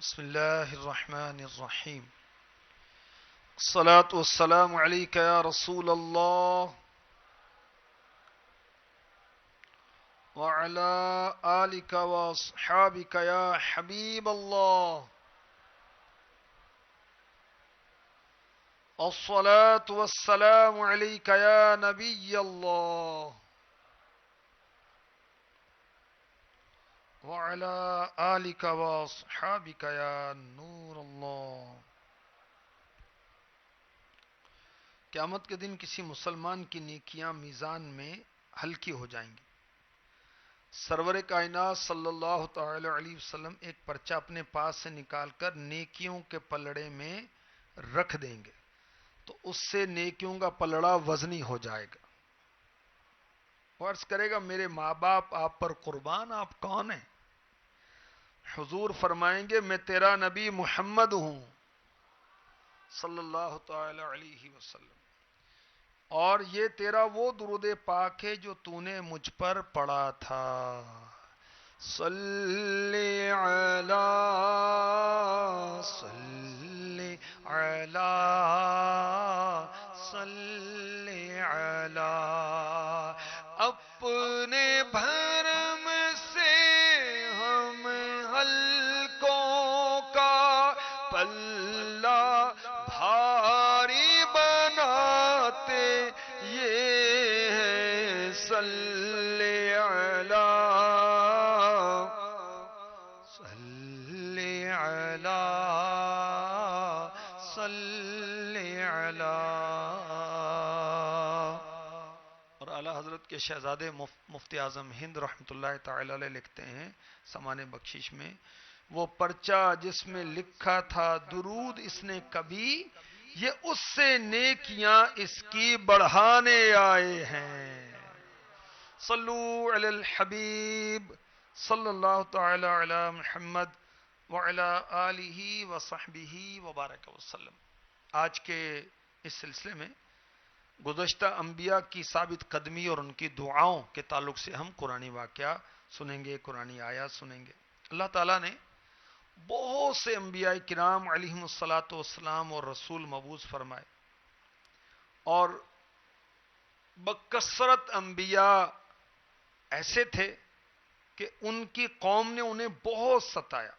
بسم الله الرحمن الرحيم. الصلاة والسلام عليك يا رسول الله وعلى آلك وأصحابك يا حبيب الله. الصلاة والسلام عليك يا نبي الله وعلى آلك وأصحابك يا نور الله. قیامت کے دن کسی مسلمان کی نیکیاں میزان میں ہلکی ہو جائیں گی. سرور کائنات صلی اللہ تعالی علیہ وسلم ایک پرچہ اپنے پاس سے نکال کر نیکیوں کے پلڑے میں رکھ دیں گے تو اس سے نیکیوں کا پلڑا وزنی ہو جائے گا. وہ عرض کرے گا میرے ماں باپ آپ پر قربان، آپ کون ہیں؟ حضور فرمائیں گے میں تیرا نبی محمد ہوں صلی اللہ تعالی علیہ وسلم، اور یہ تیرا وہ درود پاک ہے جو تو نے مجھ پر پڑھا تھا. صلی علی صلی علی صلی علی. اپنے بھرم سے ہم ہلکوں کا پلہ بھاری بناتے یہ ہے. صلی علی صلی علی صلی علی. اور اعلیٰ حضرت کے شہزادے مفتی اعظم ہند رحمۃ اللہ تعالی علیہ لکھتے ہیں سامان بخشش میں، وہ پرچہ جس میں لکھا تھا درود اس نے کبھی، یہ اس سے نیکیاں اس کی بڑھانے آئے ہیں. صلو علی الحبیب صلی اللہ تعالی علی محمد وعلی آلہ وصحبہ وبارک وسلم. آج کے اس سلسلے میں گزشتہ انبیاء کی ثابت قدمی اور ان کی دعاؤں کے تعلق سے ہم قرآنی واقعہ سنیں گے، قرآنی آیات سنیں گے. اللہ تعالیٰ نے بہت سے انبیاء کرام علیہم الصلاۃ والسلام اور رسول مبعوث فرمائے، اور بکثرت انبیاء ایسے تھے کہ ان کی قوم نے انہیں بہت ستایا،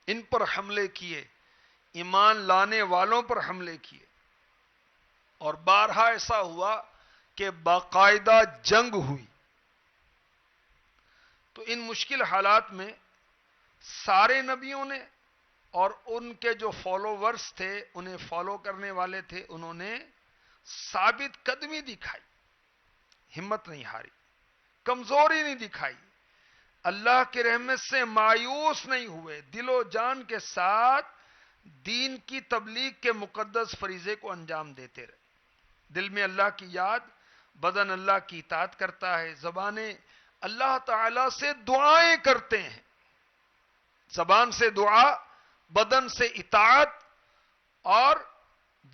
ان پر حملے کیے، ایمان لانے والوں پر حملے کیے، اور بارہا ایسا ہوا کہ باقاعدہ جنگ ہوئی. تو ان مشکل حالات میں سارے نبیوں نے اور ان کے جو فالوورز تھے، انہیں فالو کرنے والے تھے، انہوں نے ثابت قدمی دکھائی، ہمت نہیں ہاری، کمزوری نہیں دکھائی، اللہ کی رحمت سے مایوس نہیں ہوئے، دل و جان کے ساتھ دین کی تبلیغ کے مقدس فریضے کو انجام دیتے رہے. دل میں اللہ کی یاد، بدن اللہ کی اطاعت کرتا ہے، زبانیں اللہ تعالی سے دعائیں کرتے ہیں، زبان سے دعا، بدن سے اطاعت، اور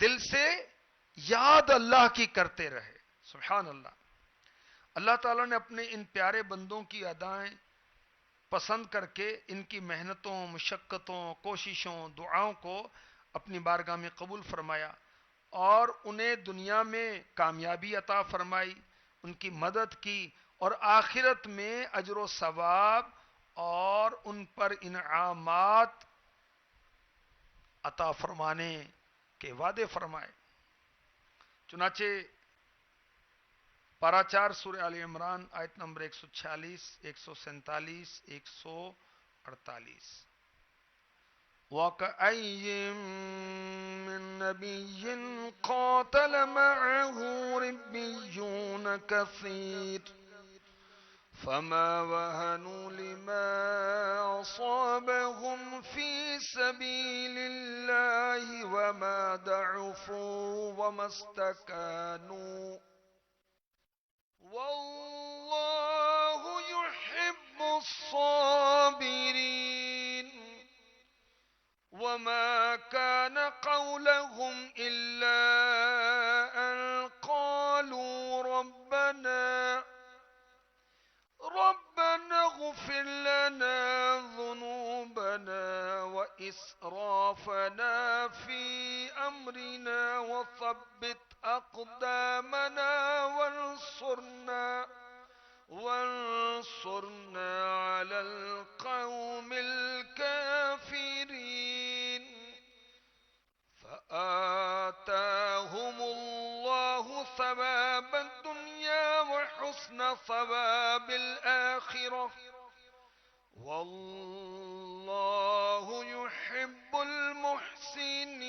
دل سے یاد اللہ کی کرتے رہے. سبحان اللہ. اللہ تعالیٰ نے اپنے ان پیارے بندوں کی ادائیں پسند کر کے ان کی محنتوں، مشقتوں، کوششوں، دعاؤں کو اپنی بارگاہ میں قبول فرمایا، اور انہیں دنیا میں کامیابی عطا فرمائی، ان کی مدد کی، اور آخرت میں اجر و ثواب اور ان پر انعامات عطا فرمانے کے وعدے فرمائے. چنانچہ پارہ 4 سورہ آل عمران آیت نمبر 146، 147، 148. وَكَأَيٍّ مِّن نَّبِيٍّ قَاتَلَ مَعَهُ رِبِّيُّونَ كَثِيرٌ فَمَا وَهَنُوا لِمَا أَصَابَهُمْ فِي سَبِيلِ اللَّهِ وَمَا ضَعُفُوا وَمَا اسْتَكَانُوا وَاللَّهُ يُحِبُّ الصَّابِرِينَ. وَمَا كَانَ قَوْلَهُمْ إِلَّا أَن قَالُوا رَبَّنَا اغْفِرْ لَنَا ذُنُوبَنَا وإسرافنا في أمرنا وثبت أقدامنا وانصرنا على القوم الكافرين فآتاهم الله ثواب الدنيا وحسن ثواب الآخرة واللہ یحب المحسنین.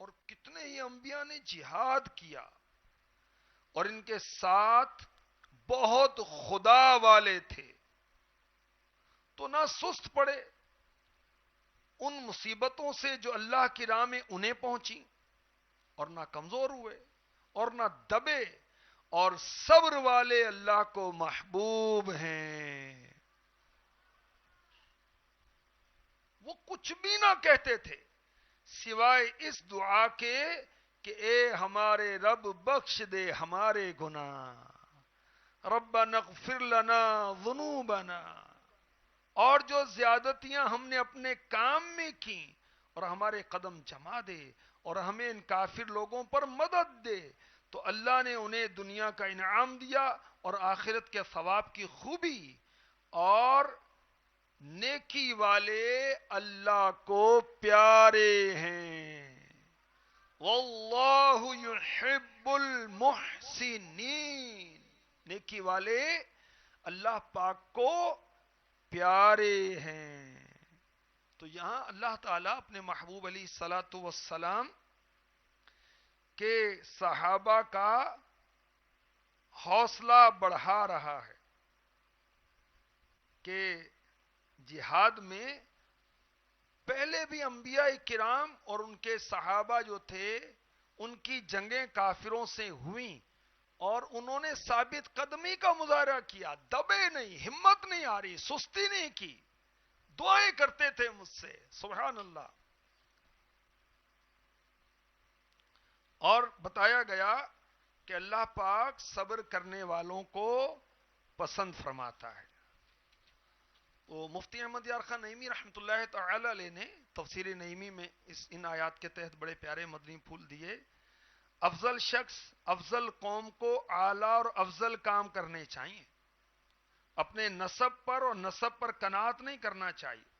اور کتنے ہی انبیاء نے جہاد کیا اور ان کے ساتھ بہت خدا والے تھے، تو نہ سست پڑے ان مصیبتوں سے جو اللہ کی راہ میں انہیں پہنچی، اور نہ کمزور ہوئے اور نہ دبے، اور صبر والے اللہ کو محبوب ہیں. وہ کچھ بھی نہ کہتے تھے سوائے اس دعا کے کہ اے ہمارے رب بخش دے ہمارے گناہ، ربنا اغفر لنا ذنوبنا، اور جو زیادتیاں ہم نے اپنے کام میں کی، اور ہمارے قدم جما دے اور ہمیں ان کافر لوگوں پر مدد دے. تو اللہ نے انہیں دنیا کا انعام دیا اور آخرت کے ثواب کی خوبی، اور نیکی والے اللہ کو پیارے ہیں. واللہ یحب المحسنین، نیکی والے اللہ پاک کو پیارے ہیں. تو یہاں اللہ تعالیٰ اپنے محبوب علیہ الصلاۃ والسلام کہ صحابہ کا حوصلہ بڑھا رہا ہے کہ جہاد میں پہلے بھی انبیاء کرام اور ان کے صحابہ جو تھے ان کی جنگیں کافروں سے ہوئیں، اور انہوں نے ثابت قدمی کا مظاہرہ کیا، دبے نہیں، ہمت نہیں آ رہی، سستی نہیں کی، دعائیں کرتے تھے مجھ سے، سبحان اللہ. اور بتایا گیا کہ اللہ پاک صبر کرنے والوں کو پسند فرماتا ہے. تو مفتی احمد یار خان نعیمی رحمۃ اللہ تعالی علیہ نے تفسیر نعیمی میں ان آیات کے تحت بڑے پیارے مدنی پھول دیے. افضل شخص افضل قوم کو اعلیٰ اور افضل کام کرنے چاہیے، اپنے نسب پر اور نسب پر قناعت نہیں کرنا چاہیے.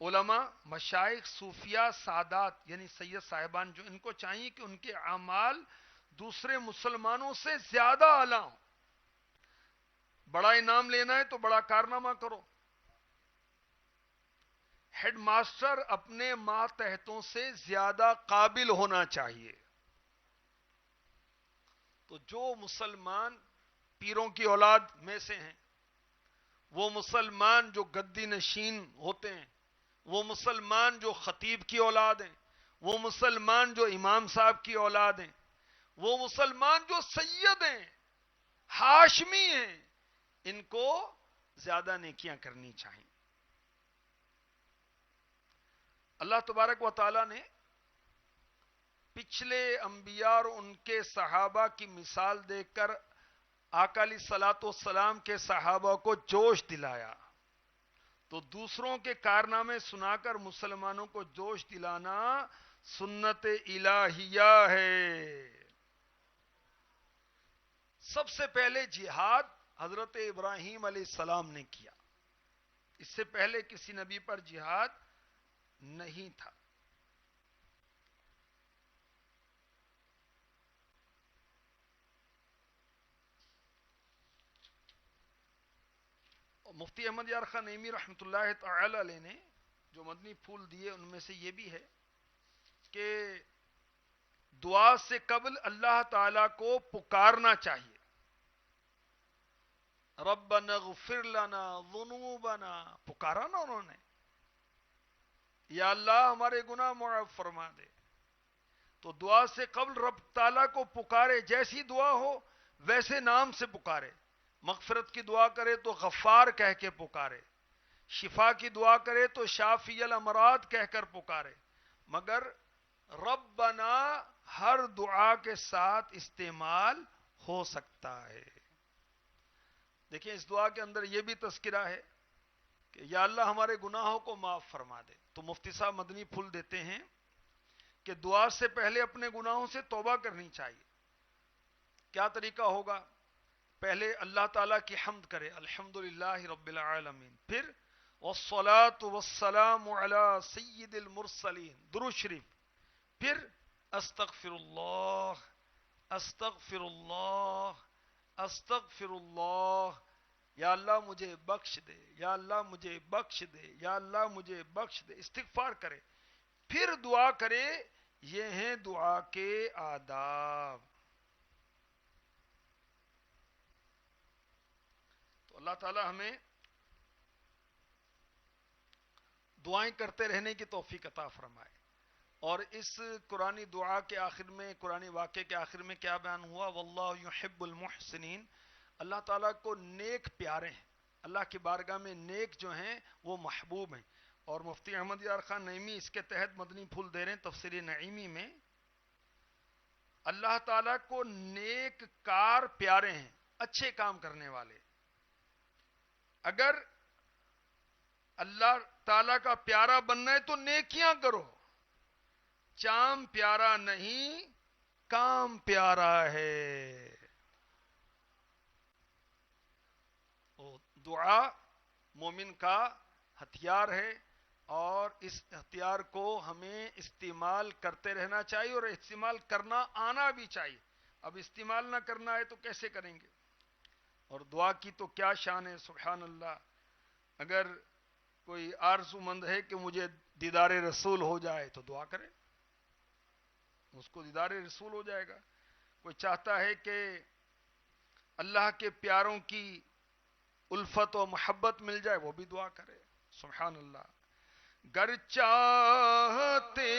علماء، مشائخ، صوفیاء، سادات یعنی سید صاحبان جو، ان کو چاہیے کہ ان کے اعمال دوسرے مسلمانوں سے زیادہ اعلیٰ ہوں. بڑا انعام لینا ہے تو بڑا کارنامہ کرو. ہیڈ ماسٹر اپنے ماتحتوں سے زیادہ قابل ہونا چاہیے. تو جو مسلمان پیروں کی اولاد میں سے ہیں، وہ مسلمان جو گدی نشین ہوتے ہیں، وہ مسلمان جو خطیب کی اولاد ہیں، وہ مسلمان جو امام صاحب کی اولاد ہیں، وہ مسلمان جو سید ہیں، ہاشمی ہیں، ان کو زیادہ نیکیاں کرنی چاہیے. اللہ تبارک و تعالی نے پچھلے انبیاء اور ان کے صحابہ کی مثال دیکھ کر آقا علیہ الصلوۃ والسلام کے صحابہ کو جوش دلایا. تو دوسروں کے کارنامے سنا کر مسلمانوں کو جوش دلانا سنت الہیہ ہے. سب سے پہلے جہاد حضرت ابراہیم علیہ السلام نے کیا، اس سے پہلے کسی نبی پر جہاد نہیں تھا. مفتی احمد یار خان نعیمی رحمۃ اللہ تعالی علیہ نے جو مدنی پھول دیے ان میں سے یہ بھی ہے کہ دعا سے قبل اللہ تعالی کو پکارنا چاہیے. ربنا اغفر لنا ذنوبنا، پکارا نا انہوں نے، یا اللہ ہمارے گناہ معاف فرما دے. تو دعا سے قبل رب تعالیٰ کو پکارے، جیسی دعا ہو ویسے نام سے پکارے. مغفرت کی دعا کرے تو غفار کہہ کے پکارے، شفا کی دعا کرے تو شافی الامراض کہہ کر پکارے. مگر ربنا ہر دعا کے ساتھ استعمال ہو سکتا ہے. دیکھیں اس دعا کے اندر یہ بھی تذکرہ ہے کہ یا اللہ ہمارے گناہوں کو معاف فرما دے. تو مفتی صاحب مدنی پھول دیتے ہیں کہ دعا سے پہلے اپنے گناہوں سے توبہ کرنی چاہیے. کیا طریقہ ہوگا؟ پہلے اللہ تعالیٰ کی حمد کرے، الحمدللہ رب العالمین، پھر والصلاة والسلام علی سید المرسلین، درود شریف، پھر استغفر اللہ استغفر اللہ استغفر اللہ، یا اللہ مجھے بخش دے، یا اللہ مجھے بخش دے، یا اللہ مجھے بخش دے، استغفار کرے، پھر دعا کرے. یہ ہیں دعا کے آداب. تو اللہ تعالی ہمیں دعائیں کرتے رہنے کی توفیق عطا فرمائے. اور اس قرآنی دعا کے آخر میں، قرآنی واقعے کے آخر میں کیا بیان ہوا؟ واللہ یحب المحسنین. اللہ تعالیٰ کو نیک پیارے ہیں، اللہ کی بارگاہ میں نیک جو ہیں وہ محبوب ہیں. اور مفتی احمد یار خان نعیمی اس کے تحت مدنی پھول دے رہے ہیں تفسیر نعیمی میں. اللہ تعالیٰ کو نیک کار پیارے ہیں، اچھے کام کرنے والے. اگر اللہ تعالیٰ کا پیارا بننا ہے تو نیکیاں کرو. چام پیارا نہیں، کام پیارا ہے. دعا مومن کا ہتھیار ہے، اور اس ہتھیار کو ہمیں استعمال کرتے رہنا چاہیے، اور استعمال کرنا آنا بھی چاہیے. اب استعمال نہ کرنا ہے تو کیسے کریں گے؟ اور دعا کی تو کیا شان ہے، سبحان اللہ. اگر کوئی آرزو مند ہے کہ مجھے دیدار رسول ہو جائے تو دعا کرے، اس کو دیدار رسول ہو جائے گا. کوئی چاہتا ہے کہ اللہ کے پیاروں کی الفت و محبت مل جائے، وہ بھی دعا کرے. سبحان اللہ. گر چاہتے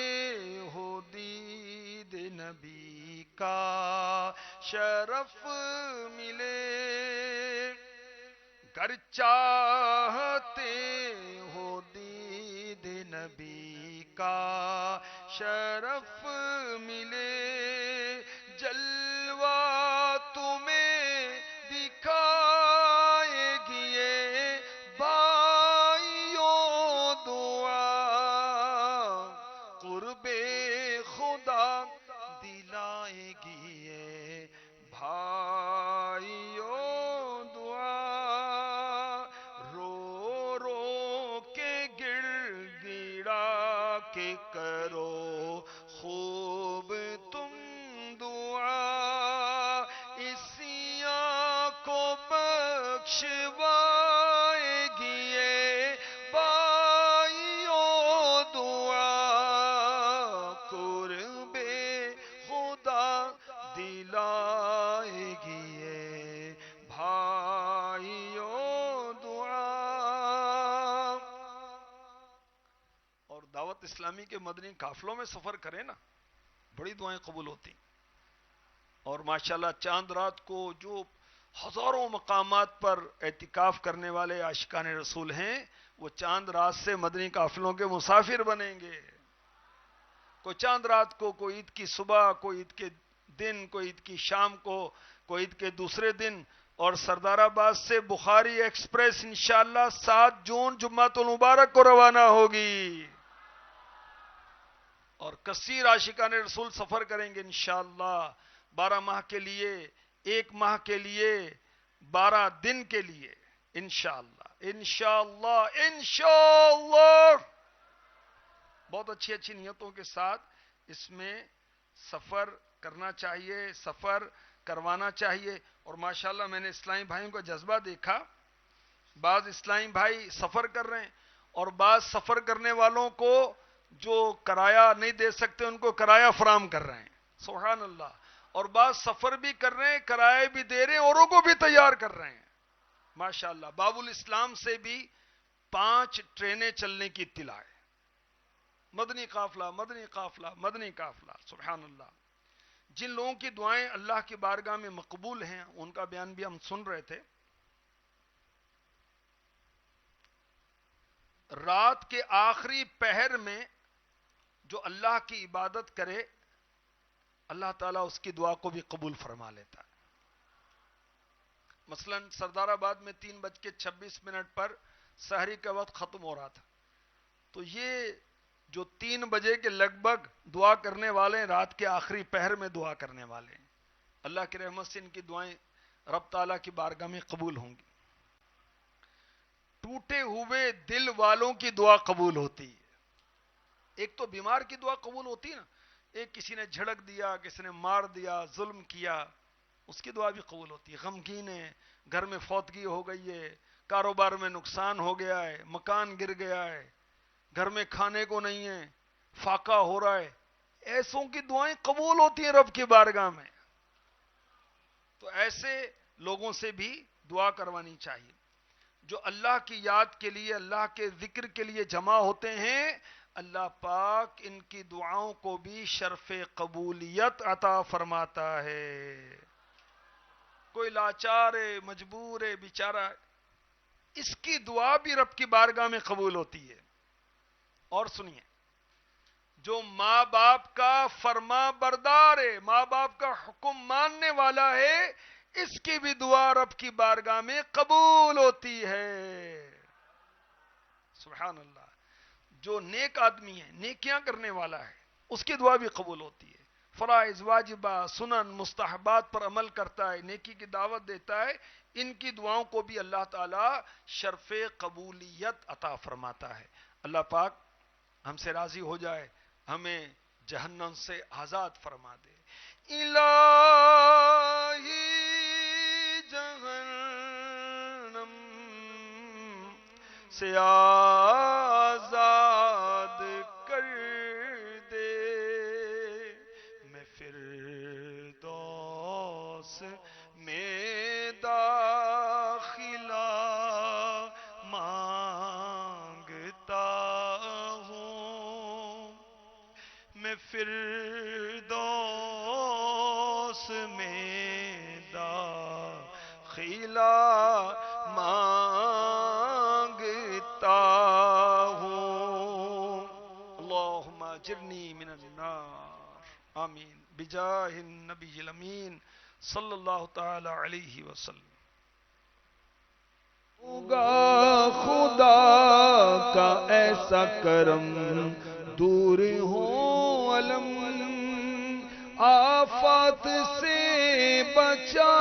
ہو دید نبی کا شرف ملے، گر چاہتے ہو دید نبی کا شرف ملے، جلوہ تمہیں دکھائے گی یہ بھائیو دعا، قرب خدا دلائے گی یہ بھائیو دعا. رو رو کے گڑ گڑا کے کرو خوب تم دعا، اسیاں کو بخشوائے گی یہ بھائیو دعا، قرب خدا دلائے گی یہ بھائیو دعا. اور دعوت اسلامی کے مدنی قافلوں میں سفر کریں نا، بڑی دعائیں قبول ہوتی. اور ماشاءاللہ چاند رات کو جو ہزاروں مقامات پر اعتکاف کرنے والے عاشقان رسول ہیں، وہ چاند رات سے مدنی قافلوں کے مسافر بنیں گے. کوئی چاند رات کو، کوئی عید کی صبح، کوئی عید کے دن، کوئی عید کی شام کو، کوئی عید کے دوسرے دن. اور سردار آباد سے بخاری ایکسپریس انشاءاللہ 7 جون جمعۃ المبارک کو روانہ ہوگی، اور کثیر عاشقان رسول سفر کریں گے انشاءاللہ 12 ماہ کے لیے، 1 ماہ کے لیے، 12 دن کے لیے انشاءاللہ انشاءاللہ انشاءاللہ. بہت اچھی اچھی نیتوں کے ساتھ اس میں سفر کرنا چاہیے، سفر کروانا چاہیے. اور ماشاءاللہ میں نے اسلامی بھائیوں کا جذبہ دیکھا. بعض اسلامی بھائی سفر کر رہے ہیں، اور بعض سفر کرنے والوں کو جو کرایہ نہیں دے سکتے ان کو کرایہ فراہم کر رہے ہیں. سبحان اللہ. اور بعض سفر بھی کر رہے ہیں، کرایہ بھی دے رہے ہیں، اوروں کو بھی تیار کر رہے ہیں. ماشاءاللہ. باب الاسلام سے بھی 5 ٹرینیں چلنے کی اطلاع ہے. مدنی قافلہ مدنی قافلہ مدنی قافلہ. سبحان اللہ. جن لوگوں کی دعائیں اللہ کی بارگاہ میں مقبول ہیں ان کا بیان بھی ہم سن رہے تھے. رات کے آخری پہر میں جو اللہ کی عبادت کرے اللہ تعالیٰ اس کی دعا کو بھی قبول فرما لیتا ہے. مثلا سردار آباد میں 3:26 پر سحری کا وقت ختم ہو رہا تھا، تو یہ جو 3 بجے کے لگ بھگ دعا کرنے والے ہیں، رات کے آخری پہر میں دعا کرنے والے ہیں، اللہ کی رحمت سے ان کی دعائیں رب تعالیٰ کی بارگاہ میں قبول ہوں گی۔ ٹوٹے ہوئے دل والوں کی دعا قبول ہوتی ہے۔ ایک تو بیمار کی دعا قبول ہوتی ہے نا، ایک کسی نے جھڑک دیا، کسی نے مار دیا، ظلم کیا، اس کی دعا بھی قبول ہوتی ہے۔ غمگین ہے، گھر میں فوتگی ہو گئی ہے، کاروبار میں نقصان ہو گیا ہے، مکان گر گیا ہے، گھر میں کھانے کو نہیں ہے، فاقہ ہو رہا ہے، ایسوں کی دعائیں قبول ہوتی ہیں رب کی بارگاہ میں۔ تو ایسے لوگوں سے بھی دعا کروانی چاہیے جو اللہ کی یاد کے لیے، اللہ کے ذکر کے لیے جمع ہوتے ہیں۔ اللہ پاک ان کی دعاؤں کو بھی شرف قبولیت عطا فرماتا ہے۔ کوئی لاچار ہے، مجبور ہے، بیچارہ، اس کی دعا بھی رب کی بارگاہ میں قبول ہوتی ہے۔ اور سنیے، جو ماں باپ کا فرما بردار ہے، ماں باپ کا حکم ماننے والا ہے، اس کی بھی دعا رب کی بارگاہ میں قبول ہوتی ہے۔ سبحان اللہ۔ جو نیک آدمی ہے، نیکیاں کرنے والا ہے، اس کی دعا بھی قبول ہوتی ہے۔ فرائض، واجبات، سنن، مستحبات پر عمل کرتا ہے، نیکی کی دعوت دیتا ہے، ان کی دعاؤں کو بھی اللہ تعالی شرف قبولیت عطا فرماتا ہے۔ اللہ پاک ہم سے راضی ہو جائے، ہمیں جہنم سے آزاد فرما دے۔ الہی جہنم سے آزاد کر دے، میں فردوس میں داخلہ مانگتا ہوں، میں فردوس میں داخلہ مانگتا ہوں۔ اللہم اجرنی من النار، آمین، بجاہ النبی الامین صلی اللہ تعالی علیہ وسلم۔ ہوگا خدا کا ایسا کرم، دور ہو علم، آفات سے بچا